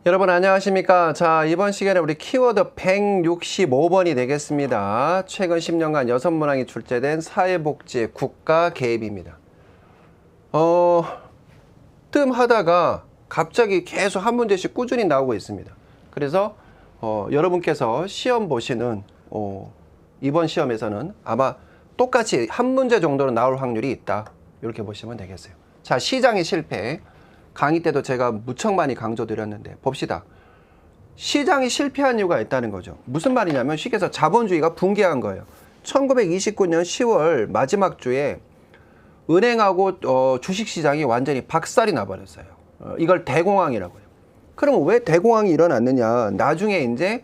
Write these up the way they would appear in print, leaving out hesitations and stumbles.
여러분 안녕하십니까. 자, 이번 시간에 우리 키워드 165번이 되겠습니다. 최근 10년간 6문항이 출제된 사회복지의 국가 개입입니다. 뜸하다가 갑자기 계속 한 문제씩 꾸준히 나오고 있습니다. 그래서 여러분께서 시험 보시는 이번 시험에서는 아마 똑같이 한 문제 정도는 나올 확률이 있다, 이렇게 보시면 되겠어요. 자, 시장의 실패. 강의 때도 제가 무척 많이 강조드렸는데 봅시다. 시장이 실패한 이유가 있다는 거죠. 무슨 말이냐면 쉽게 해서 자본주의가 붕괴한 거예요. 1929년 10월 마지막 주에 은행하고 주식시장이 완전히 박살이 나버렸어요. 이걸 대공황이라고 해요. 그러면 왜 대공황이 일어났느냐. 나중에 이제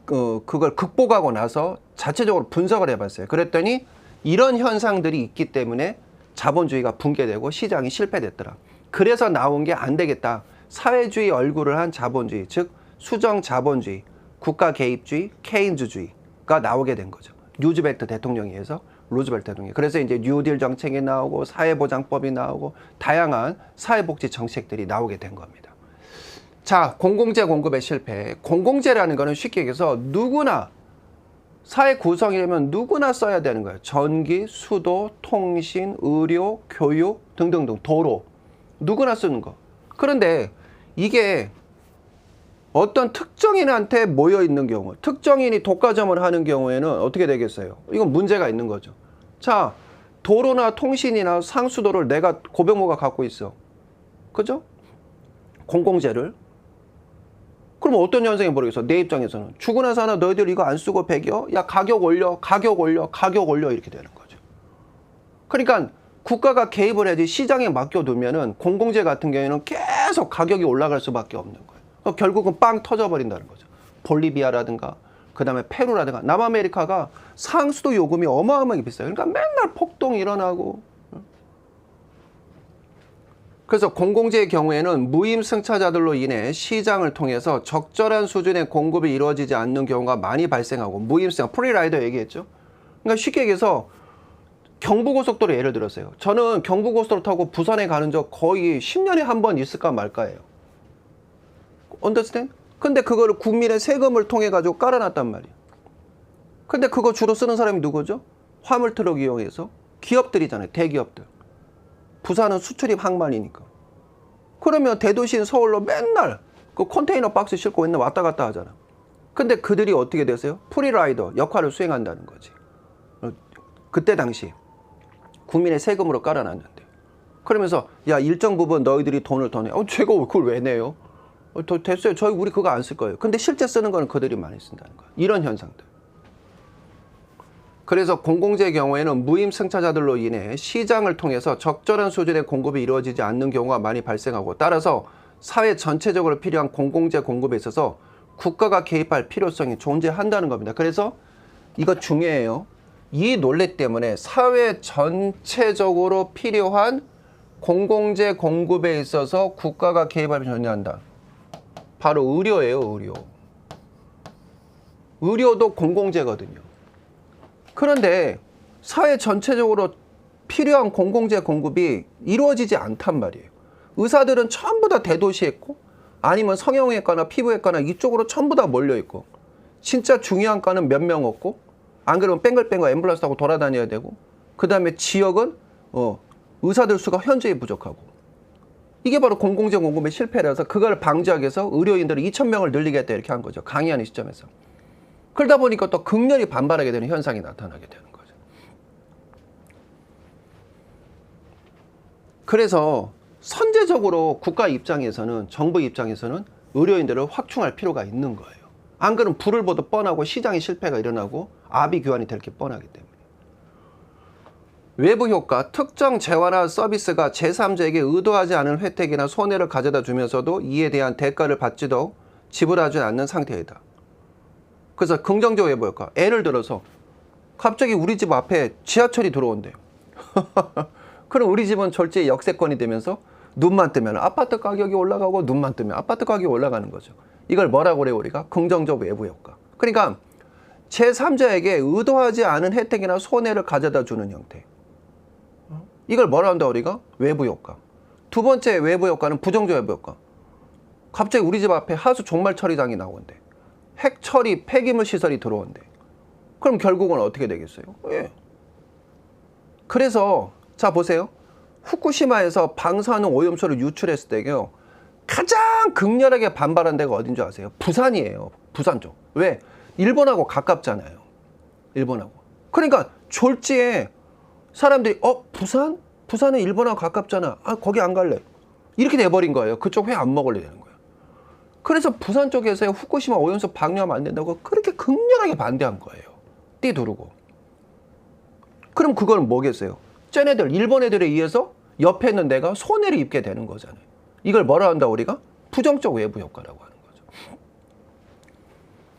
그걸 극복하고 나서 자체적으로 분석을 해봤어요. 그랬더니 이런 현상들이 있기 때문에 자본주의가 붕괴되고 시장이 실패됐더라. 그래서 나온 게 안 되겠다. 사회주의 얼굴을 한 자본주의, 즉 수정 자본주의, 국가 개입주의, 케인즈주의가 나오게 된 거죠. 루즈벨트 대통령에 의해서, 루즈벨트 대통령. 그래서 이제 뉴딜 정책이 나오고 사회보장법이 나오고 다양한 사회복지 정책들이 나오게 된 겁니다. 자, 공공재 공급의 실패. 공공재라는 거는 쉽게 얘기해서 누구나 사회 구성이라면 누구나 써야 되는 거예요. 전기, 수도, 통신, 의료, 교육 등등등, 도로. 누구나 쓰는 거. 그런데 이게 어떤 특정인한테 모여 있는 경우, 특정인이 독과점을 하는 경우에는 어떻게 되겠어요? 이건 문제가 있는 거죠. 자, 도로나 통신이나 상수도를 내가 고병모가 갖고 있어. 그죠? 공공재를. 그럼 어떤 현상이 벌어지겠어? 내 입장에서는 주고 나서 하나 너희들 이거 안 쓰고 배겨? 야, 가격 올려, 가격 올려, 가격 올려, 이렇게 되는 거죠. 그러니까 국가가 개입을 해야지. 시장에 맡겨두면은 공공재 같은 경우에는 계속 가격이 올라갈 수밖에 없는 거예요. 결국은 빵 터져버린다는 거죠. 볼리비아라든가 그 다음에 페루라든가 남아메리카가 상수도 요금이 어마어마하게 비싸요. 그러니까 맨날 폭동이 일어나고. 그래서 공공재의 경우에는 무임승차자들로 인해 시장을 통해서 적절한 수준의 공급이 이루어지지 않는 경우가 많이 발생하고, 무임승차, 프리라이더 얘기했죠. 그러니까 쉽게 얘기해서 경부고속도로 예를 들었어요. 저는 경부고속도로 타고 부산에 가는 적 거의 10년에 한 번 있을까 말까예요. understand? 근데 그거를 국민의 세금을 통해 가지고 깔아놨단 말이에요. 근데 그거 주로 쓰는 사람이 누구죠? 화물트럭 이용해서 기업들이잖아요. 대기업들. 부산은 수출입 항만이니까. 그러면 대도시인 서울로 맨날 그 컨테이너 박스 싣고 맨날 왔다 갔다 하잖아. 근데 그들이 어떻게 됐어요? 프리라이더 역할을 수행한다는 거지. 그때 당시 국민의 세금으로 깔아놨는데. 그러면서 야, 일정 부분 너희들이 돈을 더 내. 제가 그걸 왜 내요? 됐어요. 우리 그거 안 쓸 거예요. 근데 실제 쓰는 거는 그들이 많이 쓴다는 거예요. 이런 현상들. 그래서 공공재의 경우에는 무임승차자들로 인해 시장을 통해서 적절한 수준의 공급이 이루어지지 않는 경우가 많이 발생하고, 따라서 사회 전체적으로 필요한 공공재 공급에 있어서 국가가 개입할 필요성이 존재한다는 겁니다. 그래서 이거 중요해요. 이 논리 때문에 사회 전체적으로 필요한 공공재 공급에 있어서 국가가 개입할 필요성이 존재한다. 바로 의료예요, 의료. 의료도 공공재거든요. 그런데 사회 전체적으로 필요한 공공재 공급이 이루어지지 않단 말이에요. 의사들은 전부 다 대도시에 있고, 아니면 성형외과나 피부외과나 이쪽으로 전부 다 몰려있고, 진짜 중요한 과는 몇 명 없고, 안 그러면 뺑글뺑글 앰뷸런스 타고 돌아다녀야 되고, 그 다음에 지역은 의사들 수가 현저히 부족하고. 이게 바로 공공재 공급의 실패라서 그걸 방지하기 위해서 의료인들을 2,000명을 늘리겠다, 이렇게 한 거죠. 강의하는 시점에서. 그러다 보니까 또 극렬히 반발하게 되는 현상이 나타나게 되는 거죠. 그래서 선제적으로 국가 입장에서는, 정부 입장에서는 의료인들을 확충할 필요가 있는 거예요. 안 그러면 불을 보듯 뻔하고 시장의 실패가 일어나고 아비규환이 될 게 뻔하기 때문에. 외부 효과, 특정 재화나 서비스가 제3자에게 의도하지 않은 혜택이나 손해를 가져다 주면서도 이에 대한 대가를 받지도 지불하지 않는 상태이다. 그래서 긍정적 외부 효과. 예를 들어서 갑자기 우리 집 앞에 지하철이 들어온대요. 그럼 우리 집은 절제 역세권이 되면서 눈만 뜨면 아파트 가격이 올라가고, 눈만 뜨면 아파트 가격이 올라가는 거죠. 이걸 뭐라고 그래요, 우리가? 긍정적 외부 효과. 그러니까 제3자에게 의도하지 않은 혜택이나 손해를 가져다 주는 형태. 이걸 뭐라 한다, 우리가? 외부 효과. 두 번째 외부 효과는 부정적 외부 효과. 갑자기 우리 집 앞에 하수 종말 처리장이 나온대. 핵 처리 폐기물 시설이 들어온대. 그럼 결국은 어떻게 되겠어요? 예. 그래서 자 보세요. 후쿠시마에서 방사능 오염수를 유출했을 때요. 가장 극렬하게 반발한 데가 어딘 줄 아세요? 부산이에요. 부산 쪽. 왜? 일본하고 가깝잖아요. 일본하고. 그러니까 졸지에 사람들이 부산? 부산은 일본하고 가깝잖아. 아 거기 안 갈래. 이렇게 돼버린 거예요. 그쪽 회 안 먹을래 되는 거예요. 그래서 부산 쪽에서 후쿠시마 오염수 방류하면 안 된다고 그렇게 극렬하게 반대한 거예요. 띠두르고. 그럼 그건 뭐겠어요? 쟤네들 일본 애들에 의해서 옆에 있는 데가 손해를 입게 되는 거잖아요. 이걸 뭐라 한다 우리가? 부정적 외부 효과라고 하는 거죠.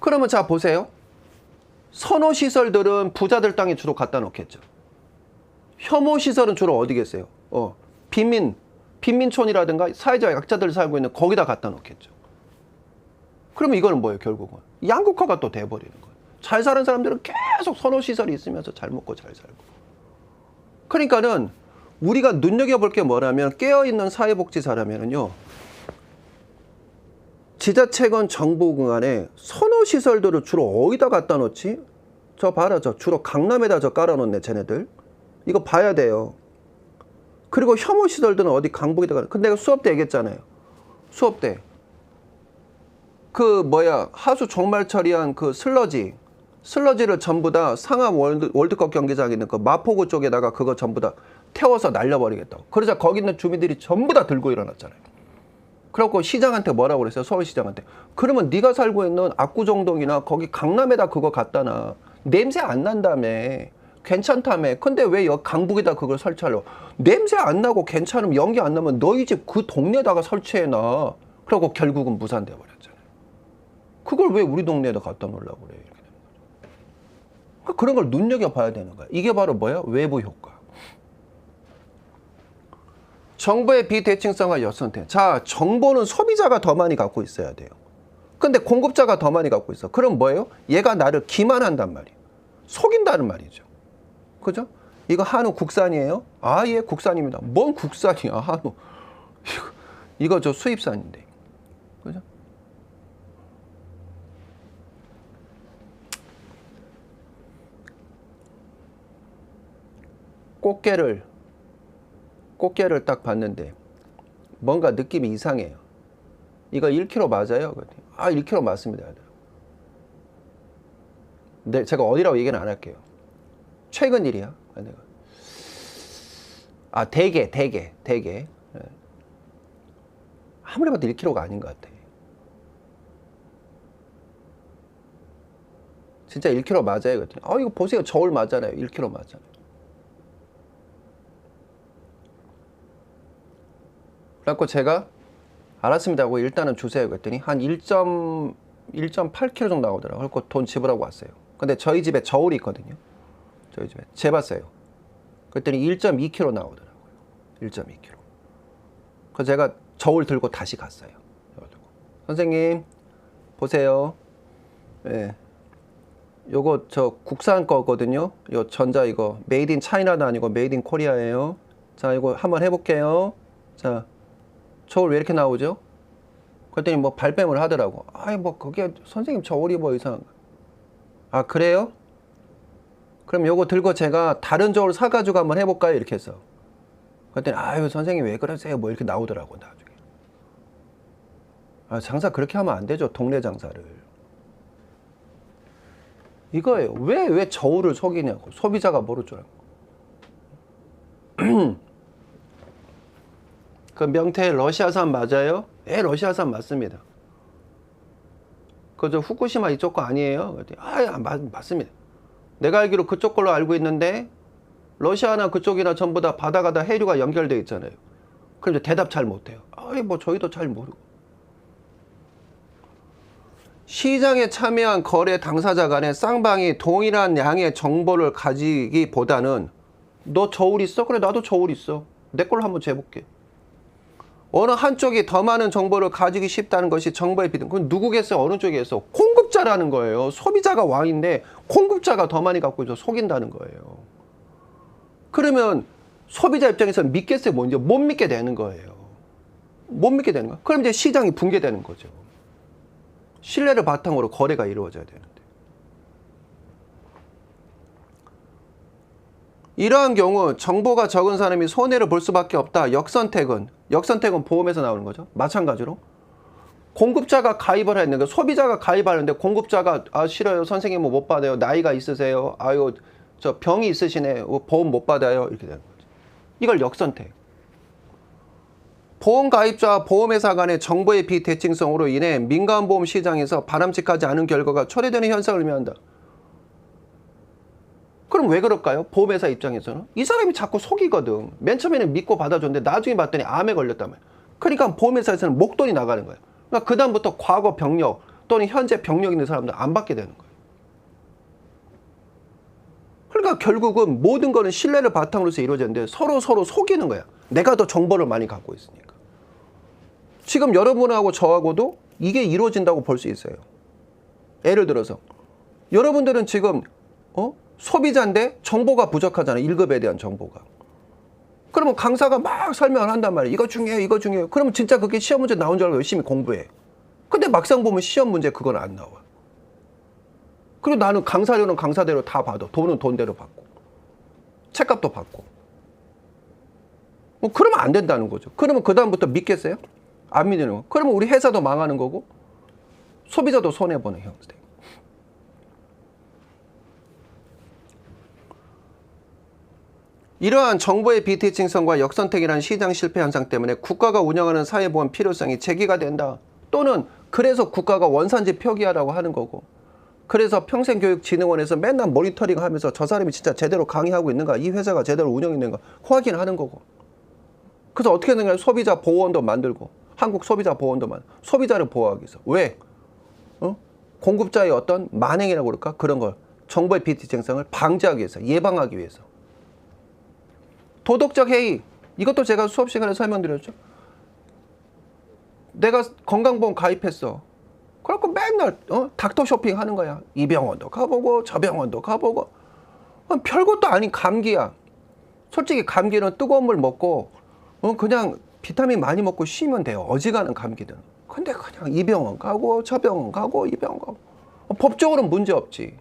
그러면 자 보세요. 선호 시설들은 부자들 땅에 주로 갖다 놓겠죠. 혐오 시설은 주로 어디겠어요? 빈민촌이라든가 사회적 약자들 살고 있는 거기다 갖다 놓겠죠. 그러면 이거는 뭐예요? 결국은 양극화가 또 돼버리는 거예요. 잘 사는 사람들은 계속 선호 시설이 있으면서 잘 먹고 잘 살고. 그러니까는 우리가 눈여겨볼 게 뭐냐면 깨어있는 사회복지사라면은요. 지자체건 정부건 간에 선호시설들을 주로 어디다 갖다 놓지? 저 봐라 저 주로 강남에다 저 깔아놓네 쟤네들. 이거 봐야 돼요. 그리고 혐오시설들은 어디 강북에다 깔아. 근데 내가 수업 때 얘기했잖아요. 수업 때. 하수 종말 처리한 그 슬러지를 전부 다 상암 월드컵 경기장에 있는 그 마포구 쪽에다가 그거 전부 다 태워서 날려버리겠다고. 그러자 거기 있는 주민들이 전부 다 들고 일어났잖아요. 그래갖고 시장한테 뭐라고 그랬어요? 서울시장한테. 그러면 네가 살고 있는 압구정동이나 거기 강남에다 그거 갖다 놔. 냄새 안 난다며. 괜찮다며. 근데 왜 여기 강북에다 그걸 설치하려고. 냄새 안 나고 괜찮으면 연기 안 나면 너희 집 그 동네에다가 설치해놔. 그러고 결국은 무산돼 버렸잖아요. 그걸 왜 우리 동네에다 갖다 놓으려고 그래. 이렇게 되는 거죠. 그러니까 그런 걸 눈여겨봐야 되는 거야. 이게 바로 뭐야? 외부 효과. 정보의 비대칭성과 역선택. 자, 정보는 소비자가 더 많이 갖고 있어야 돼요. 근데 공급자가 더 많이 갖고 있어. 그럼 뭐예요? 얘가 나를 기만한단 말이에요. 속인다는 말이죠. 그죠? 이거 한우 국산이에요? 아, 예, 국산입니다. 뭔 국산이야, 한우. 이거 저 수입산인데. 그죠? 꽃게를 딱 봤는데 뭔가 느낌이 이상해요. 이거 1kg 맞아요? 아, 1kg 맞습니다. 네, 제가 어디라고 얘기는 안 할게요. 최근 일이야. 아, 대게. 아무리 봐도 1kg가 아닌 것 같아. 진짜 1kg 맞아요? 그랬더니 이거 보세요. 저울 맞잖아요. 1kg 맞잖아요. 그래갖고 제가 알았습니다 하고 일단은 주세요 그랬더니 한 1.8kg 정도 나오더라고요. 그래서 돈 지불하고 왔어요. 근데 저희 집에 저울이 있거든요. 저희 집에 재봤어요. 그랬더니 1.2kg 나오더라고요. 1.2kg. 그래서 제가 저울 들고 다시 갔어요. 선생님 보세요. 예. 요거 저 국산 거거든요. 요 전자 이거 메이드 인 차이나도 아니고 메이드 인 코리아예요. 자, 이거 한번 해볼게요. 자, 저울 왜 이렇게 나오죠? 그랬더니 뭐 발뺌을 하더라고. 아이 뭐 그게 선생님 저울이 뭐 이상한 거. 아, 그래요? 그럼 요거 들고 제가 다른 저울 사가지고 한번 해볼까요? 이렇게 해서. 그랬더니 아유 선생님 왜 그러세요? 뭐 이렇게 나오더라고 나중에. 아, 장사 그렇게 하면 안 되죠. 동네 장사를. 이거예요. 왜 저울을 속이냐고. 소비자가 모를 줄 알고. 그 명태 러시아산 맞아요? 예, 러시아산 맞습니다. 그저 후쿠시마 이쪽 거 아니에요? 맞습니다. 내가 알기로 그쪽 걸로 알고 있는데 러시아나 그쪽이나 전부 다 바다가 다 해류가 연결되어 있잖아요. 그럼 이제 대답 잘 못해요. 뭐 저희도 잘 모르고. 시장에 참여한 거래 당사자 간에 쌍방이 동일한 양의 정보를 가지기보다는 너 저울 있어? 그래 나도 저울 있어. 내 걸로 한번 재볼게. 어느 한쪽이 더 많은 정보를 가지기 쉽다는 것이 정보의 비등. 그건 누구겠어요? 어느 쪽이겠어? 공급자라는 거예요. 소비자가 왕인데 공급자가 더 많이 갖고 있어 속인다는 거예요. 그러면 소비자 입장에서 믿겠어요? 뭔지 못 믿게 되는 거예요. 못 믿게 되는 거야. 그럼 이제 시장이 붕괴되는 거죠. 신뢰를 바탕으로 거래가 이루어져야 되는데. 이러한 경우 정보가 적은 사람이 손해를 볼 수밖에 없다. 역선택은 보험에서 나오는 거죠. 마찬가지로 공급자가 가입을 했는데 소비자가 가입하는데 공급자가 싫어요. 선생님 뭐 못 받아요. 나이가 있으세요. 아유 저 병이 있으시네. 보험 못 받아요. 이렇게 되는 거죠. 이걸 역선택. 보험 가입자와 보험회사 간의 정보의 비대칭성으로 인해 민간보험 시장에서 바람직하지 않은 결과가 초래되는 현상을 의미한다. 그럼 왜 그럴까요? 보험회사 입장에서는 이 사람이 자꾸 속이거든. 맨 처음에는 믿고 받아줬는데 나중에 봤더니 암에 걸렸단 말이야. 그러니까 보험회사에서는 목돈이 나가는 거예요. 그러니까 그 다음부터 과거 병력 또는 현재 병력 있는 사람들 안 받게 되는 거예요. 그러니까 결국은 모든 거는 신뢰를 바탕으로 해서 이루어졌는데 서로 속이는 거야. 내가 더 정보를 많이 갖고 있으니까. 지금 여러분하고 저하고도 이게 이루어진다고 볼 수 있어요. 예를 들어서 여러분들은 지금 소비자인데 정보가 부족하잖아요. 1급에 대한 정보가. 그러면 강사가 막 설명을 한단 말이에요. 이거 중요해요. 그러면 진짜 그게 시험 문제 나온 줄 알고 열심히 공부해. 근데 막상 보면 시험 문제 그건 안 나와. 그리고 나는 강사료는 강사대로 다 받아. 돈은 돈대로 받고. 책값도 받고. 뭐 그러면 안 된다는 거죠. 그러면 그 다음부터 믿겠어요? 안 믿는 거. 그러면 우리 회사도 망하는 거고 소비자도 손해보는 형태. 이러한 정보의 비대칭성과 역선택이라는 시장 실패 현상 때문에 국가가 운영하는 사회보험 필요성이 제기가 된다. 또는 그래서 국가가 원산지 표기하라고 하는 거고, 그래서 평생교육진흥원에서 맨날 모니터링 하면서 저 사람이 진짜 제대로 강의하고 있는가, 이 회사가 제대로 운영있는가 확인하는 거고. 그래서 어떻게 되냐면 소비자 보호원도 만들고, 한국 소비자 보호원도 만들고, 소비자를 보호하기 위해서. 왜? 공급자의 어떤 만행이라고 그럴까? 그런 걸, 정보의 비대칭성을 방지하기 위해서, 예방하기 위해서. 도덕적 해이, 이것도 제가 수업 시간에 설명드렸죠. 내가 건강보험 가입했어. 그래갖고 맨날 닥터 쇼핑 하는 거야. 이 병원도 가보고 저 병원도 가보고. 별것도 아닌 감기야. 솔직히 감기는 뜨거운 물 먹고 그냥 비타민 많이 먹고 쉬면 돼요. 어지간한 감기든. 근데 그냥 이 병원 가고 저 병원 가고 이 병원 가고. 법적으로는 문제 없지.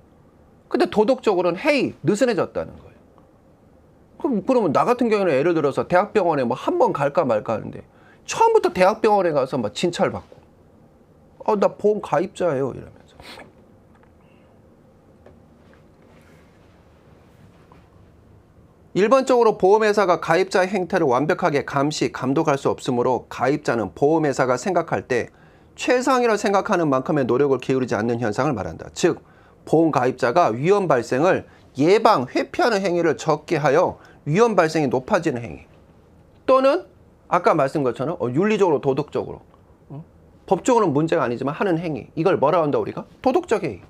근데 도덕적으로는 해이, 느슨해졌다는 거예요. 그러면 나 같은 경우는 예를 들어서 대학병원에 뭐 한 번 갈까 말까 하는데 처음부터 대학병원에 가서 막 진찰받고 나 보험 가입자예요 이러면서. 일반적으로 보험회사가 가입자의 행태를 완벽하게 감시, 감독할 수 없으므로 가입자는 보험회사가 생각할 때 최상이라 생각하는 만큼의 노력을 기울이지 않는 현상을 말한다. 즉 보험 가입자가 위험 발생을 예방, 회피하는 행위를 적게 하여 위험 발생이 높아지는 행위, 또는 아까 말씀 것처럼 윤리적으로 도덕적으로 법적으로는 문제가 아니지만 하는 행위, 이걸 뭐라 한다 우리가? 도덕적 행위.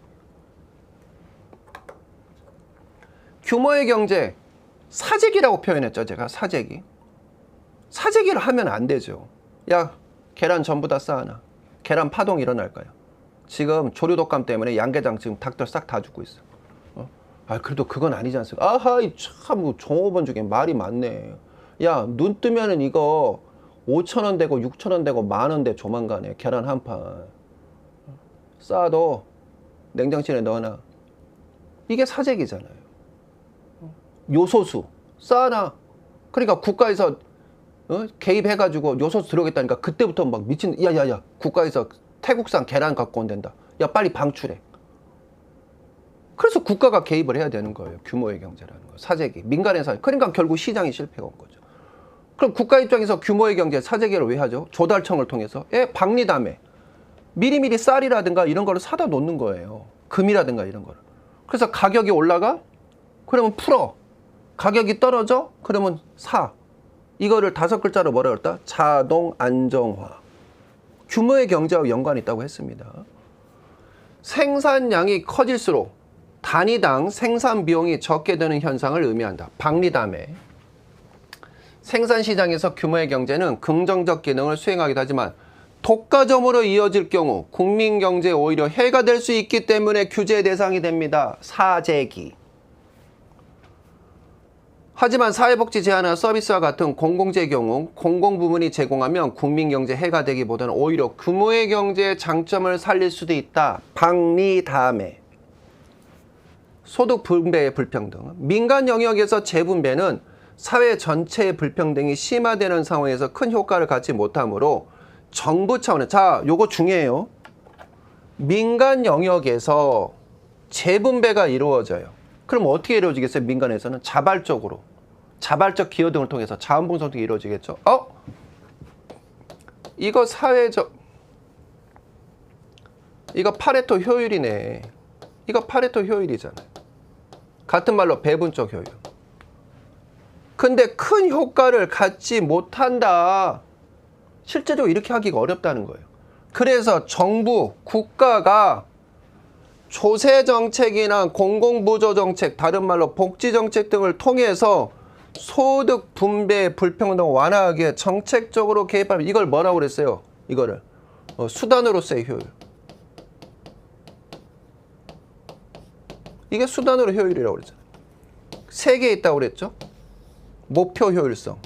규모의 경제, 사재기라고 표현했죠. 제가 사재기. 사재기를 하면 안 되죠. 야, 계란 전부 다 쌓아놔. 계란 파동 일어날까요? 지금 조류독감 때문에 양계장 지금 닭들 싹 다 죽고 있어. 그래도 그건 아니지 않습니까? 아하, 참 종업원 중에 말이 많네. 야, 눈 뜨면은 이거 5,000원 되고 6,000원 되고 10,000원 돼 조만간에 계란 한 판. 쌓아도 냉장실에 넣어놔. 이게 사재기잖아요. 요소수 쌓아놔. 그러니까 국가에서 개입해가지고 요소수 들어오겠다니까 그때부터 막 미친, 야야야, 국가에서 태국산 계란 갖고 온댄다. 야, 빨리 방출해. 그래서 국가가 개입을 해야 되는 거예요. 규모의 경제라는 거. 사재기, 민간에서. 그러니까 결국 시장이 실패가 온 거죠. 그럼 국가 입장에서 규모의 경제, 사재기를 왜 하죠? 조달청을 통해서. 박리담에 미리미리 쌀이라든가 이런 거를 사다 놓는 거예요. 금이라든가 이런 거를. 그래서 가격이 올라가? 그러면 풀어. 가격이 떨어져? 그러면 사. 이거를 5글자로 뭐라 그랬다? 자동 안정화. 규모의 경제와 연관이 있다고 했습니다. 생산량이 커질수록 단위당 생산 비용이 적게 드는 현상을 의미한다. 박리담에 생산시장에서 규모의 경제는 긍정적 기능을 수행하기도 하지만 독과점으로 이어질 경우 국민경제에 오히려 해가 될 수 있기 때문에 규제 대상이 됩니다. 사재기. 하지만 사회복지 제한이나 서비스와 같은 공공재의 경우 공공부문이 제공하면 국민경제 해가 되기보다는 오히려 규모의 경제의 장점을 살릴 수도 있다. 박리 다음에 소득 분배의 불평등. 민간 영역에서 재분배는 사회 전체의 불평등이 심화되는 상황에서 큰 효과를 갖지 못하므로 정부 차원의, 자, 요거 중요해요. 민간 영역에서 재분배가 이루어져요. 그럼 어떻게 이루어지겠어요? 민간에서는 자발적으로, 자발적 기여 등을 통해서 자원봉사도 이루어지겠죠. 이거 사회적, 이거 파레토 효율이네. 이거 파레토 효율이잖아요. 같은 말로 배분적 효율. 근데 큰 효과를 갖지 못한다. 실제적으로 이렇게 하기가 어렵다는 거예요. 그래서 정부, 국가가 조세정책이나 공공부조정책, 다른 말로 복지정책 등을 통해서 소득 분배 불평등을 완화하기 위해 정책적으로 개입하면 이걸 뭐라고 그랬어요? 이거를 수단으로서의 효율. 이게 수단으로 효율이라고 그랬잖아요. 3개 있다고 그랬죠? 목표 효율성,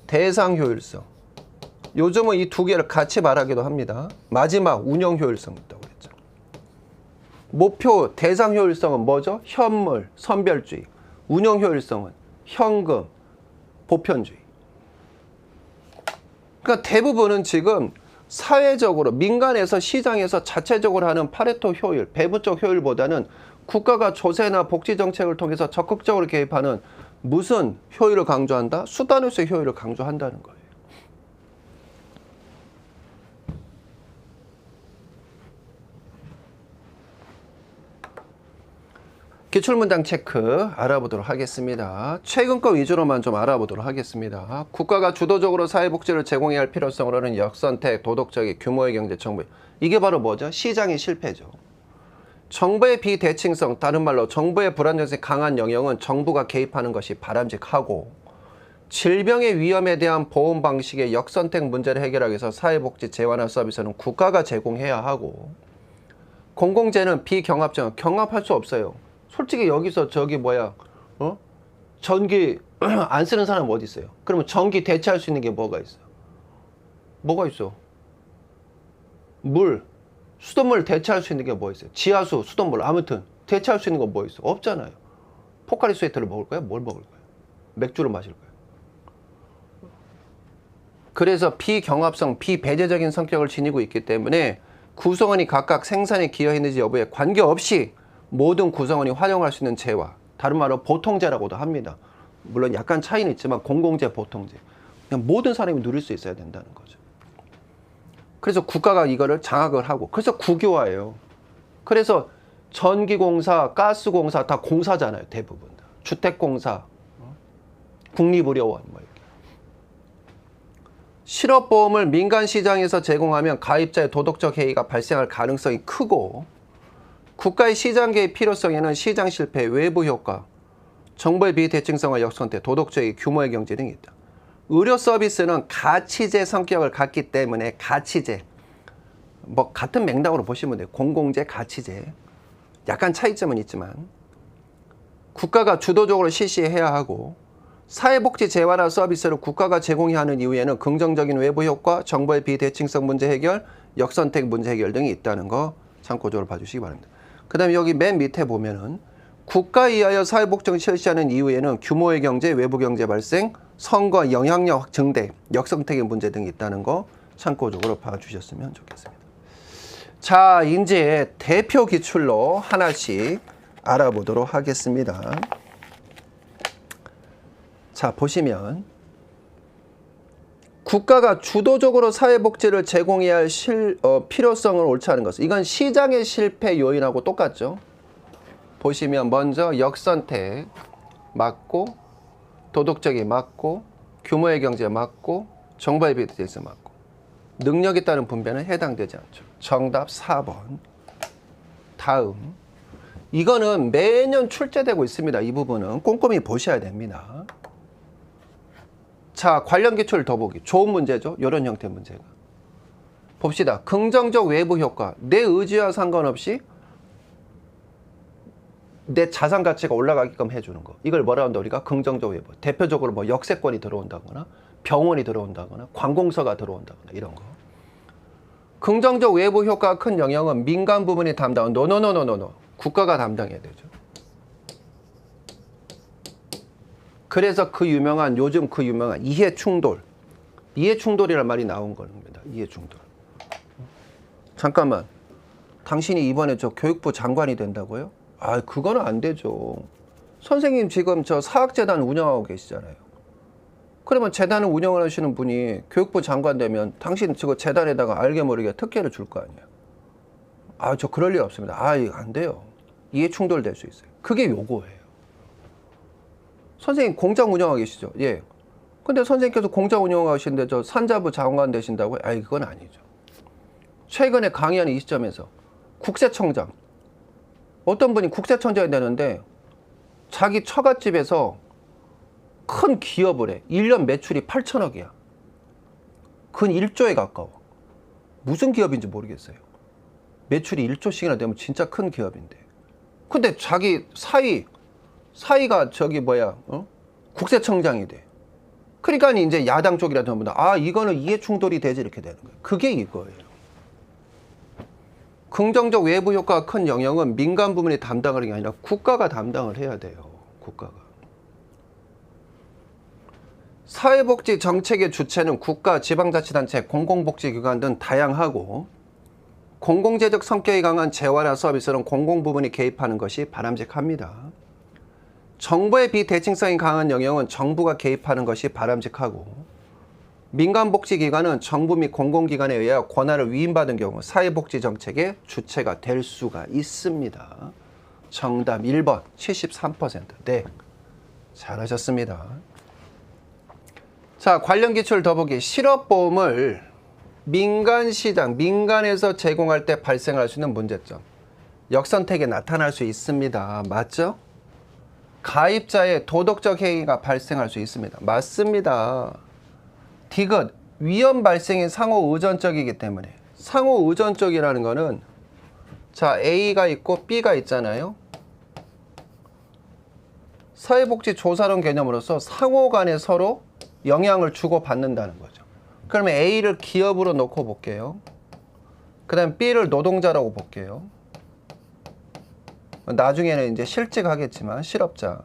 대상 효율성. 요즘은 이 2개를 같이 말하기도 합니다. 마지막 운영 효율성 있다고 그랬죠. 목표 대상 효율성은 뭐죠? 현물, 선별주의. 운영 효율성은 현금, 보편주의. 그러니까 대부분은 지금 사회적으로 민간에서 시장에서 자체적으로 하는 파레토 효율, 배분적 효율보다는 국가가 조세나 복지 정책을 통해서 적극적으로 개입하는 무슨 효율을 강조한다? 수단으로서의 효율을 강조한다는 거예요. 기출문장 체크 알아보도록 하겠습니다. 최근 거 위주로만 좀 알아보도록 하겠습니다. 국가가 주도적으로 사회복지를 제공해야 할 필요성으로는 역선택, 도덕적인 규모의 경제, 정부. 이게 바로 뭐죠? 시장의 실패죠. 정부의 비대칭성, 다른 말로 정부의 불안정성이 강한 영역은 정부가 개입하는 것이 바람직하고, 질병의 위험에 대한 보험 방식의 역선택 문제를 해결하기 위해서 사회복지 재완화 서비스는 국가가 제공해야 하고, 공공재는 비경합적, 경합할 수 없어요. 솔직히 여기서 전기 안 쓰는 사람 어디 있어요? 그러면 전기 대체할 수 있는 게 뭐가 있어요? 뭐가 있어? 물, 수돗물 대체할 수 있는 게 뭐 있어요? 지하수, 수돗물, 아무튼 대체할 수 있는 거 뭐 있어? 없잖아요. 포카리 스웨트를 먹을 거야? 뭘 먹을 거야? 맥주를 마실 거야? 그래서 비경합성, 비배제적인 성격을 지니고 있기 때문에 구성원이 각각 생산에 기여했는지 여부에 관계없이 모든 구성원이 활용할 수 있는 재화, 다른 말로 보통재라고도 합니다. 물론 약간 차이는 있지만 공공재, 보통재. 그냥 모든 사람이 누릴 수 있어야 된다는 거죠. 그래서 국가가 이거를 장악을 하고, 그래서 국유화예요. 그래서 전기공사, 가스공사 다 공사잖아요. 대부분. 주택공사, 국립의료원 뭐 이렇게. 실업보험을 민간 시장에서 제공하면 가입자의 도덕적 해이가 발생할 가능성이 크고, 국가의 시장 개입 필요성에는 시장 실패, 외부 효과, 정부의 비대칭성과 역선택, 도덕적인 규모의 경제 등이 있다. 의료 서비스는 가치제 성격을 갖기 때문에 가치제, 뭐 같은 맥락으로 보시면 돼요. 공공재, 가치제. 약간 차이점은 있지만 국가가 주도적으로 실시해야 하고, 사회복지 재활화 서비스를 국가가 제공해야 하는 이유에는 긍정적인 외부 효과, 정부의 비대칭성 문제 해결, 역선택 문제 해결 등이 있다는 거 참고적으로 봐주시기 바랍니다. 그 다음에 여기 맨 밑에 보면은 국가에 의하여 사회복지를 실시하는 이후에는 규모의 경제, 외부 경제 발생, 선거 영향력 증대, 역선택의 문제 등이 있다는 거 참고적으로 봐주셨으면 좋겠습니다. 자, 이제 대표 기출로 하나씩 알아보도록 하겠습니다. 자, 보시면 국가가 주도적으로 사회복지를 제공해야 할 필요성을 옳지 않은 것은, 이건 시장의 실패 요인하고 똑같죠. 보시면 먼저 역선택 맞고, 도덕적이 맞고, 규모의 경제 맞고, 정부의 비대칭성 맞고, 능력에 따른 분배는 해당되지 않죠. 정답 4번. 다음, 이거는 매년 출제되고 있습니다. 이 부분은 꼼꼼히 보셔야 됩니다. 자, 관련 기출 더 보기. 좋은 문제죠. 이런 형태 문제가. 봅시다. 긍정적 외부 효과. 내 의지와 상관없이 내 자산 가치가 올라가게끔 해주는 거. 이걸 뭐라 한다 우리가? 긍정적 외부. 대표적으로 뭐 역세권이 들어온다거나 병원이 들어온다거나 관공서가 들어온다거나 이런 거. 긍정적 외부 효과가 큰 영역은 민간 부분이 담당은 노노노노노노 국가가 담당해야 되죠. 그래서 요즘 그 유명한 이해충돌이라는 말이 나온 겁니다. 이해충돌. 잠깐만. 당신이 이번에 저 교육부 장관이 된다고요? 아, 그거는 안 되죠. 선생님 지금 저 사학재단 운영하고 계시잖아요. 그러면 재단을 운영을 하시는 분이 교육부 장관 되면 당신 저거 재단에다가 알게 모르게 특혜를 줄 거 아니에요. 아, 저 그럴 리 없습니다. 아, 이거 안 돼요. 이해충돌 될 수 있어요. 그게 요거예요. 선생님 공장 운영하고 계시죠? 예. 근데 선생님께서 공장 운영하시는데 저 산자부 장관 되신다고요? 아, 그건 아니죠. 최근에 강의하는 이 시점에서 국세청장. 어떤 분이 국세청장이 되는데 자기 처갓집에서 큰 기업을 해. 1년 매출이 8천억이야. 근 1조에 가까워. 무슨 기업인지 모르겠어요. 매출이 1조씩이나 되면 진짜 큰 기업인데. 근데 자기 사이가 저기 국세청장이 돼. 그러니까 이제 야당 쪽이라 전부 다 이거는 이해충돌이 되지 이렇게 되는 거예요. 그게 이거예요. 긍정적 외부 효과가 큰 영역은 민간 부문이 담당을 하는 게 아니라 국가가 담당을 해야 돼요. 국가가. 사회복지 정책의 주체는 국가, 지방자치단체, 공공복지기관 등 다양하고 공공재적 성격이 강한 재화나 서비스는 공공부문이 개입하는 것이 바람직합니다. 정부의 비대칭성이 강한 영역은 정부가 개입하는 것이 바람직하고 민간복지기관은 정부 및 공공기관에 의해 권한을 위임받은 경우 사회복지정책의 주체가 될 수가 있습니다. 정답 1번 73%. 네, 잘하셨습니다. 자, 관련 기출 더보기. 실업보험을 민간에서 제공할 때 발생할 수 있는 문제점. 역선택에 나타날 수 있습니다. 맞죠? 가입자의 도덕적 해이가 발생할 수 있습니다. 맞습니다. 디귿, 위험 발생이 상호 의존적이기 때문에. 상호 의존적이라는 거는 자, A가 있고 B가 있잖아요. 사회복지 조사론 개념으로서 상호 간에 서로 영향을 주고받는다는 거죠. 그러면 A를 기업으로 놓고 볼게요. 그 다음 B를 노동자라고 볼게요. 나중에는 이제 실직 하겠지만 실업자.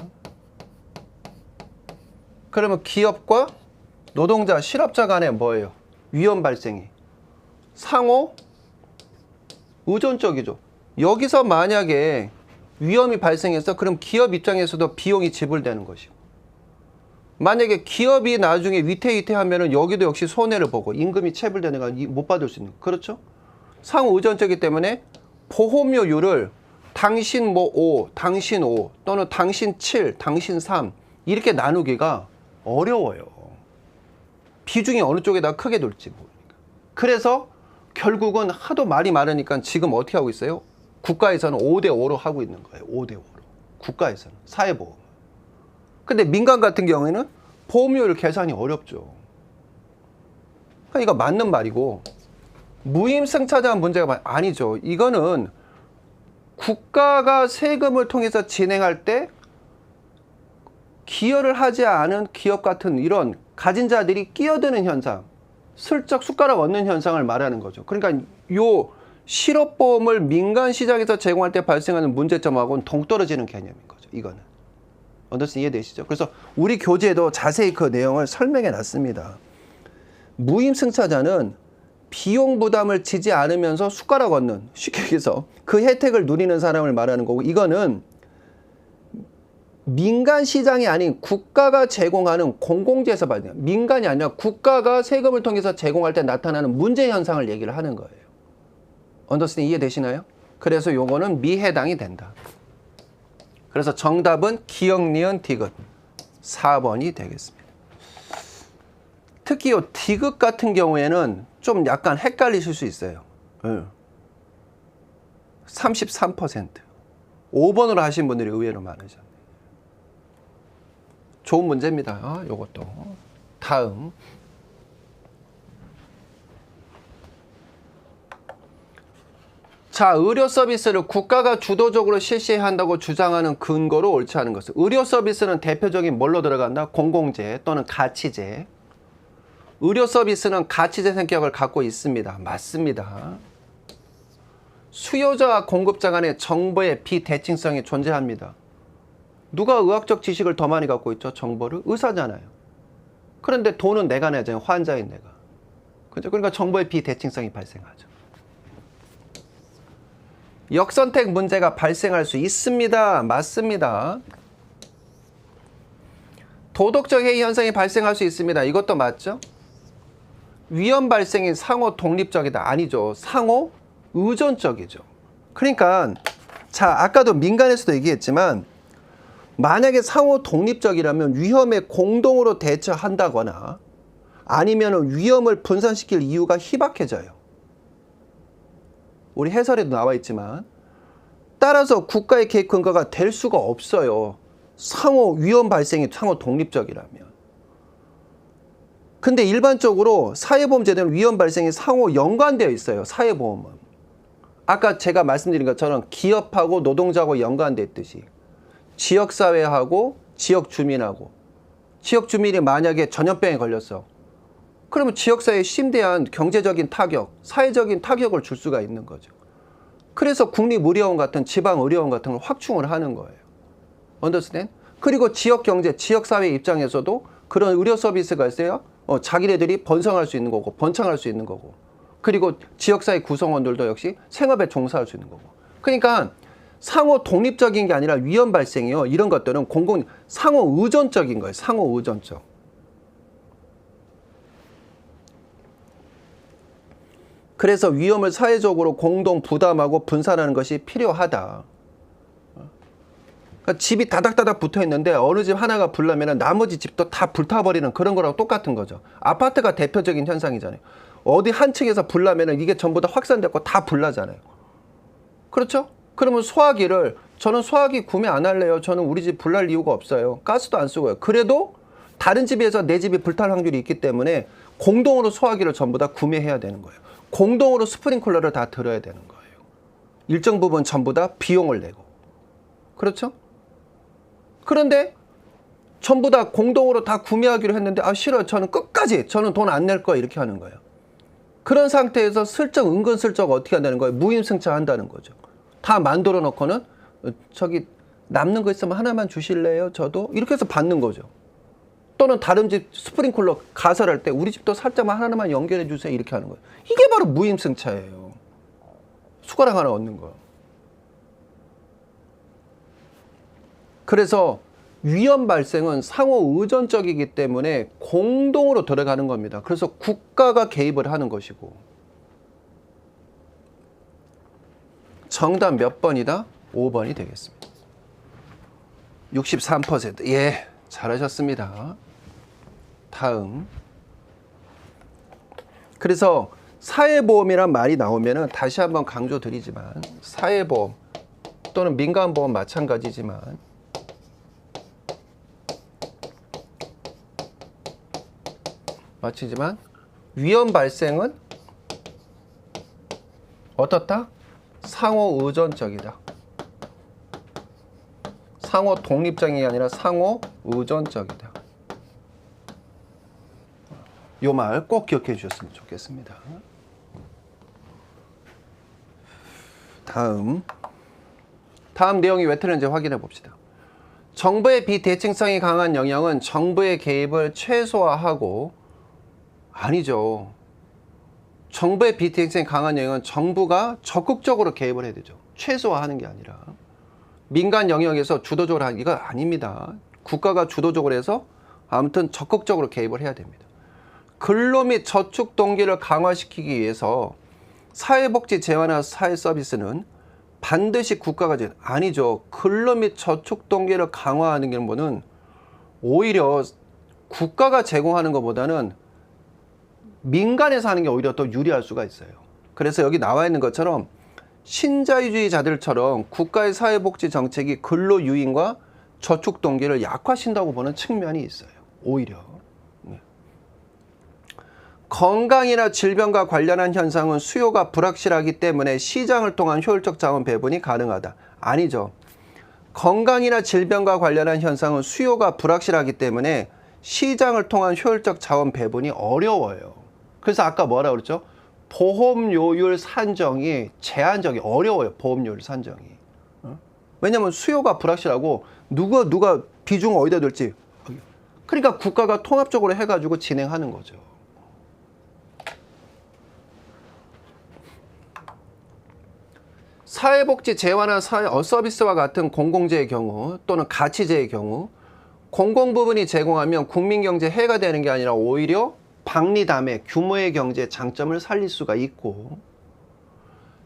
그러면 기업과 노동자, 실업자 간에 뭐예요? 위험 발생이 상호 의존적이죠. 여기서 만약에 위험이 발생해서 그럼 기업 입장에서도 비용이 지불되는 것이고 만약에 기업이 나중에 위태위태하면은 여기도 역시 손해를 보고 임금이 체불되는 거 못 받을 수 있는 거. 그렇죠? 상호 의존적이기 때문에 보험료율을 당신 5, 당신 5 또는 당신 7, 당신 3 이렇게 나누기가 어려워요. 비중이 어느 쪽에다 크게 둘지 모르니까. 그래서 결국은 하도 말이 많으니까 지금 어떻게 하고 있어요? 국가에서는 5대5로 하고 있는 거예요. 5대5로. 국가에서는. 사회보험. 근데 민간 같은 경우에는 보험료율 계산이 어렵죠. 그러니까 이거 맞는 말이고 무임승차자 문제가 아니죠. 이거는 국가가 세금을 통해서 진행할 때 기여를 하지 않은 기업 같은 이런 가진 자들이 끼어드는 현상, 슬쩍 숟가락 얹는 현상을 말하는 거죠. 그러니까 요 실업보험을 민간 시장에서 제공할 때 발생하는 문제점하고는 동떨어지는 개념인 거죠. 이거는. 언더스탠 이해되시죠? 그래서 우리 교재에도 자세히 그 내용을 설명해 놨습니다. 무임승차자는 비용 부담을 지지 않으면서 숟가락 얹는, 쉽게 얘기해서 그 혜택을 누리는 사람을 말하는 거고 이거는 민간 시장이 아닌 국가가 제공하는 공공재에서 발생, 민간이 아니라 국가가 세금을 통해서 제공할 때 나타나는 문제 현상을 얘기를 하는 거예요. 언더스탠 이해되시나요? 그래서 요거는 미해당이 된다. 그래서 정답은 기역, 니은, 디귿 4번이 되겠습니다. 특히 요 디귿 같은 경우에는 좀 약간 헷갈리실 수 있어요. 33%. 5번으로 하신 분들이 의외로 많으셨네요. 좋은 문제입니다. 요것도. 다음. 자, 의료 서비스를 국가가 주도적으로 실시해야 한다고 주장하는 근거로 옳지 않은 것은, 의료 서비스는 대표적인 뭘로 들어간다? 공공재 또는 가치재. 의료 서비스는 가치재 성격을 갖고 있습니다. 맞습니다. 수요자와 공급자 간의 정보의 비대칭성이 존재합니다. 누가 의학적 지식을 더 많이 갖고 있죠? 정보를? 의사잖아요. 그런데 돈은 내가 내잖아요. 환자인 내가. 그죠? 그러니까 정보의 비대칭성이 발생하죠. 역선택 문제가 발생할 수 있습니다. 맞습니다. 도덕적 해이 현상이 발생할 수 있습니다. 이것도 맞죠? 위험 발생이 상호 독립적이다. 아니죠. 상호 의존적이죠. 그러니까 자, 아까도 민간에서도 얘기했지만 만약에 상호 독립적이라면 위험에 공동으로 대처한다거나 아니면 위험을 분산시킬 이유가 희박해져요. 우리 해설에도 나와 있지만 따라서 국가의 개입 근거가 될 수가 없어요. 상호 위험 발생이 상호 독립적이라면. 근데 일반적으로 사회보험제도는 위험 발생이 상호 연관되어 있어요. 사회보험은. 아까 제가 말씀드린 것처럼 기업하고 노동자하고 연관되어 있듯이 지역사회하고 지역주민하고, 지역주민이 만약에 전염병에 걸렸어. 그러면 지역사회에 심대한 경제적인 타격, 사회적인 타격을 줄 수가 있는 거죠. 그래서 국립의료원 같은 지방의료원 같은 걸 확충을 하는 거예요. understand? 그리고 지역경제, 지역사회 입장에서도 그런 의료 서비스가 있어요. 자기네들이 번성할 수 있는 거고, 번창할 수 있는 거고. 그리고 지역사회 구성원들도 역시 생업에 종사할 수 있는 거고. 그러니까 상호 독립적인 게 아니라 위험 발생이요. 이런 것들은 상호 의존적인 거예요. 상호 의존적. 그래서 위험을 사회적으로 공동 부담하고 분산하는 것이 필요하다. 그러니까 집이 다닥다닥 붙어 있는데 어느 집 하나가 불나면 나머지 집도 다 불타버리는 그런 거랑 똑같은 거죠. 아파트가 대표적인 현상이잖아요. 어디 한 층에서 불나면 이게 전부 다 확산되고 다 불나잖아요. 그렇죠? 그러면 소화기를, 저는 소화기 구매 안 할래요. 저는 우리 집 불날 이유가 없어요. 가스도 안 쓰고요. 그래도 다른 집에서 내 집이 불탈 확률이 있기 때문에 공동으로 소화기를 전부 다 구매해야 되는 거예요. 공동으로 스프링클러를 다 들어야 되는 거예요. 일정 부분 전부 다 비용을 내고. 그렇죠? 그런데 전부 다 공동으로 다 구매하기로 했는데 싫어요. 저는 끝까지 저는 돈 안 낼 거야. 이렇게 하는 거예요. 그런 상태에서 슬쩍 은근슬쩍 어떻게 한다는 거예요? 무임승차 한다는 거죠. 다 만들어 놓고는 저기 남는 거 있으면 하나만 주실래요? 저도? 이렇게 해서 받는 거죠. 또는 다른 집 스프링클러 가설할 때 우리 집도 살짝만 하나만 연결해 주세요. 이렇게 하는 거예요. 이게 바로 무임승차예요. 숟가락 하나 얻는 거. 그래서 위험 발생은 상호 의존적이기 때문에 공동으로 들어가는 겁니다. 그래서 국가가 개입을 하는 것이고. 정답 몇 번이다? 5번이 되겠습니다. 63%. 예, 잘하셨습니다. 다음. 그래서 사회보험이란 말이 나오면은 다시 한번 강조드리지만 사회보험 또는 민간보험 마찬가지지만 위험 발생은 어떻다? 상호 의존적이다. 상호 독립적인 게 아니라 상호 의존적이다. 요 말 꼭 기억해 주셨으면 좋겠습니다. 다음 내용이 왜 틀렸는지 확인해 봅시다. 정부의 비대칭성이 강한 영역은 정부의 개입을 최소화하고, 아니죠. 정부의 비대칭성이 강한 영역은 정부가 적극적으로 개입을 해야 되죠. 최소화하는 게 아니라. 민간 영역에서 주도적으로 하는 거 아닙니다. 국가가 주도적으로 해서 아무튼 적극적으로 개입을 해야 됩니다. 근로 및 저축 동기를 강화시키기 위해서 사회복지 재화나 사회 서비스는 반드시 국가가 아니죠. 근로 및 저축 동기를 강화하는 경우는 오히려 국가가 제공하는 것보다는 민간에서 하는 게 오히려 더 유리할 수가 있어요. 그래서 여기 나와 있는 것처럼 신자유주의자들처럼 국가의 사회복지 정책이 근로 유인과 저축 동기를 약화시킨다고 보는 측면이 있어요. 오히려. 건강이나 질병과 관련한 현상은 수요가 불확실하기 때문에 시장을 통한 효율적 자원 배분이 가능하다. 아니죠. 건강이나 질병과 관련한 현상은 수요가 불확실하기 때문에 시장을 통한 효율적 자원 배분이 어려워요. 그래서 아까 뭐라 그랬죠? 보험료율 산정이 제한적이 어려워요. 보험료율 산정이. 왜냐하면 수요가 불확실하고 누가 비중을 어디다 둘지. 그러니까 국가가 통합적으로 해가지고 진행하는 거죠. 사회복지 재화나 서비스와 같은 공공재의 경우 또는 가치재의 경우 공공부문이 제공하면 국민경제에 해가 되는 게 아니라 오히려 박리담의 규모의 경제의 장점을 살릴 수가 있고,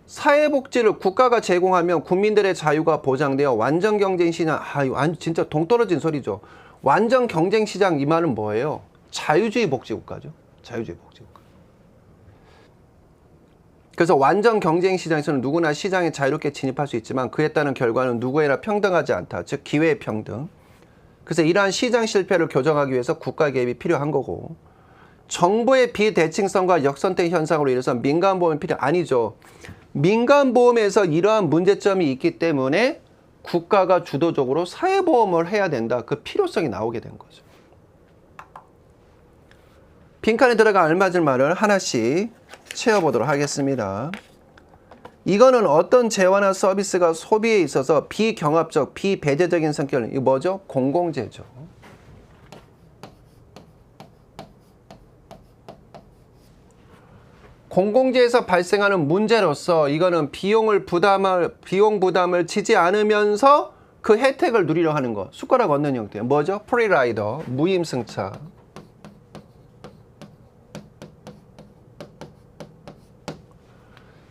사회복지를 국가가 제공하면 국민들의 자유가 보장되어 완전 경쟁시장, 진짜 동떨어진 소리죠. 완전 경쟁시장 이 말은 뭐예요? 자유주의 복지국가죠. 자유주의 복지국가. 그래서 완전 경쟁시장에서는 누구나 시장에 자유롭게 진입할 수 있지만 그에 따른 결과는 누구에나 평등하지 않다. 즉 기회의 평등. 그래서 이러한 시장 실패를 교정하기 위해서 국가 개입이 필요한 거고, 정부의 비대칭성과 역선택 현상으로 인해서 민간보험이 아니죠. 민간보험에서 이러한 문제점이 있기 때문에 국가가 주도적으로 사회보험을 해야 된다. 그 필요성이 나오게 된 거죠. 빈칸에 들어가 알맞을 말을 하나씩 채워보도록 하겠습니다. 이거는 어떤 재화나 서비스가 소비에 있어서 비경합적, 비배제적인 성격을, 이거 뭐죠? 공공재죠. 공공재에서 발생하는 문제로서 이거는 비용 부담을 지지 않으면서 그 혜택을 누리려 하는 거. 숟가락 얻는 형태예요. 뭐죠? 프리라이더, 무임승차.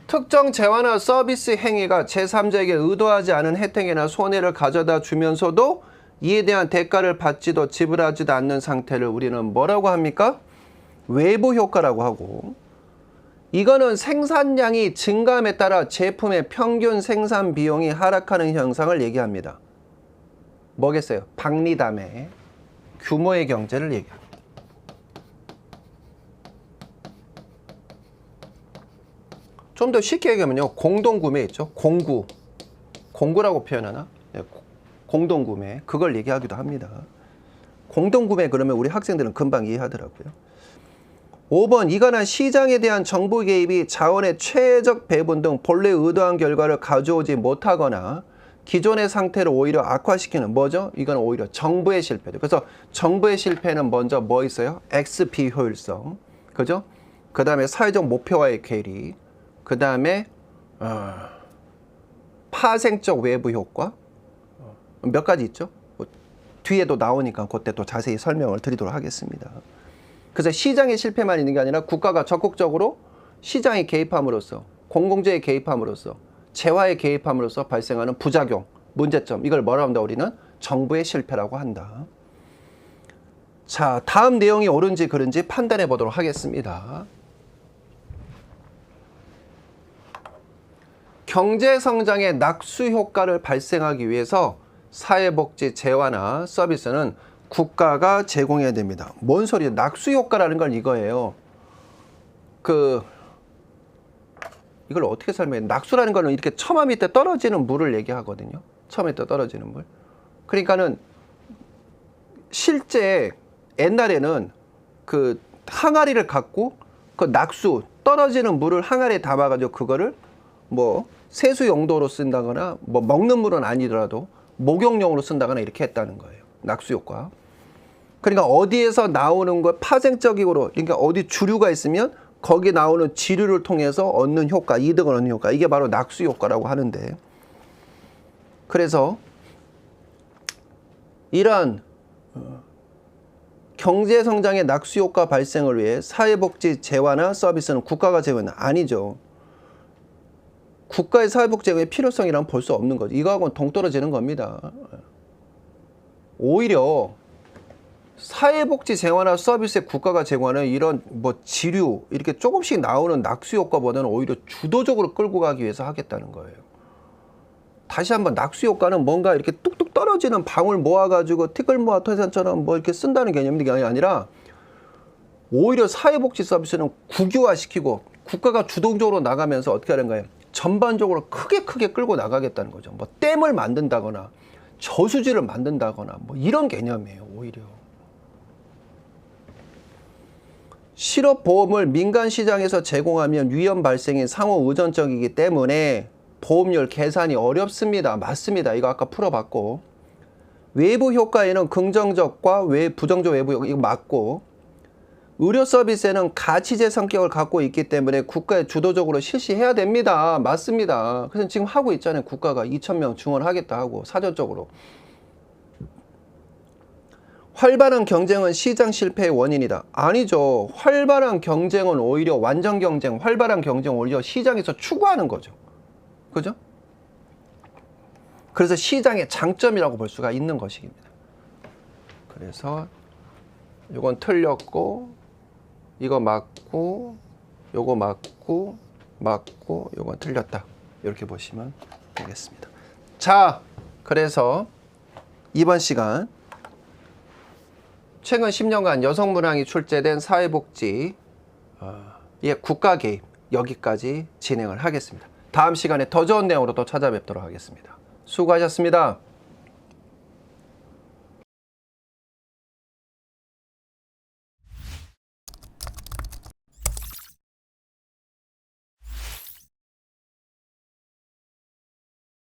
특정 재화나 서비스 행위가 제3자에게 의도하지 않은 혜택이나 손해를 가져다 주면서도 이에 대한 대가를 받지도 지불하지도 않는 상태를 우리는 뭐라고 합니까? 외부 효과라고 하고, 이거는 생산량이 증감에 따라 제품의 평균 생산 비용이 하락하는 현상을 얘기합니다. 뭐겠어요? 박리담의 규모의 경제를 얘기합니다. 좀 더 쉽게 얘기하면요, 공동구매 있죠? 공구라고 표현하나? 네, 공동구매, 그걸 얘기하기도 합니다. 공동구매 그러면 우리 학생들은 금방 이해하더라고요. 5번, 이거는 시장에 대한 정부 개입이 자원의 최적 배분 등 본래 의도한 결과를 가져오지 못하거나 기존의 상태를 오히려 악화시키는, 뭐죠? 이건 오히려 정부의 실패죠. 그래서 정부의 실패는 먼저 뭐 있어요? XP 효율성, 그죠? 그 다음에 사회적 목표와의 괴리, 그 다음에 파생적 외부 효과, 몇 가지 있죠? 뒤에도 나오니까 그때 또 자세히 설명을 드리도록 하겠습니다. 그래서 시장의 실패만 있는 게 아니라 국가가 적극적으로 시장에 개입함으로써, 공공재에 개입함으로써, 재화에 개입함으로써 발생하는 부작용, 문제점, 이걸 뭐라고 한다? 우리는 정부의 실패라고 한다. 자, 다음 내용이 옳은지 그른지 판단해 보도록 하겠습니다. 경제성장의 낙수 효과를 발생하기 위해서 사회복지 재화나 서비스는 국가가 제공해야 됩니다. 뭔 소리예요? 낙수 효과라는 건 이거예요. 이걸 어떻게 설명해요? 낙수라는 거는 이렇게 처마 밑에 떨어지는 물을 얘기하거든요. 처마 밑에 떨어지는 물. 그러니까는 실제 옛날에는 그 항아리를 갖고 그 낙수 떨어지는 물을 항아리에 담아가지고 그거를 뭐 세수 용도로 쓴다거나 뭐 먹는 물은 아니더라도 목욕용으로 쓴다거나 이렇게 했다는 거예요. 낙수 효과. 그러니까 어디에서 나오는 거 파생적으로, 그러니까 어디 주류가 있으면 거기 나오는 지류를 통해서 얻는 효과, 이득을 얻는 효과, 이게 바로 낙수 효과라고 하는데, 그래서 이러한 경제 성장의 낙수 효과 발생을 위해 사회복지 재화나 서비스는 국가가 제공하는, 아니죠. 국가의 사회복지 제공의 필요성이란 볼 수 없는 거죠. 이거하고는 동떨어지는 겁니다. 오히려 사회복지 재화나 서비스에 국가가 제공하는 이런 뭐 지류, 이렇게 조금씩 나오는 낙수 효과보다는 오히려 주도적으로 끌고 가기 위해서 하겠다는 거예요. 다시 한번, 낙수 효과는 뭔가 이렇게 뚝뚝 떨어지는 방울 모아가지고 티끌 모아 터산처럼 뭐 이렇게 쓴다는 개념이 아니라 오히려 사회복지 서비스는 국유화시키고 국가가 주동적으로 나가면서 어떻게 하는 거예요? 전반적으로 크게 끌고 나가겠다는 거죠. 뭐 댐을 만든다거나 저수지를 만든다거나 뭐 이런 개념이에요. 오히려. 실업보험을 민간 시장에서 제공하면 위험 발생이 상호 의존적이기 때문에 보험료 계산이 어렵습니다. 맞습니다. 이거 아까 풀어봤고, 외부 효과에는 긍정적과 부정적 외부 효과 이거 맞고, 의료 서비스에는 가치제 성격을 갖고 있기 때문에 국가에 주도적으로 실시해야 됩니다. 맞습니다. 그래서 지금 하고 있잖아요. 국가가 2,000명 증원하겠다 하고 사전적으로. 활발한 경쟁은 시장 실패의 원인이다. 아니죠. 활발한 경쟁은 오히려 완전 경쟁, 활발한 경쟁은 오히려 시장에서 추구하는 거죠. 그죠? 그래서 시장의 장점이라고 볼 수가 있는 것입니다. 그래서 이건 틀렸고, 이거 맞고, 요거 맞고, 요건 틀렸다. 이렇게 보시면 되겠습니다. 자, 그래서 이번 시간 최근 10년간 여성 문항이 출제된 사회복지 국가 개입 여기까지 진행을 하겠습니다. 다음 시간에 더 좋은 내용으로 또 찾아뵙도록 하겠습니다. 수고하셨습니다.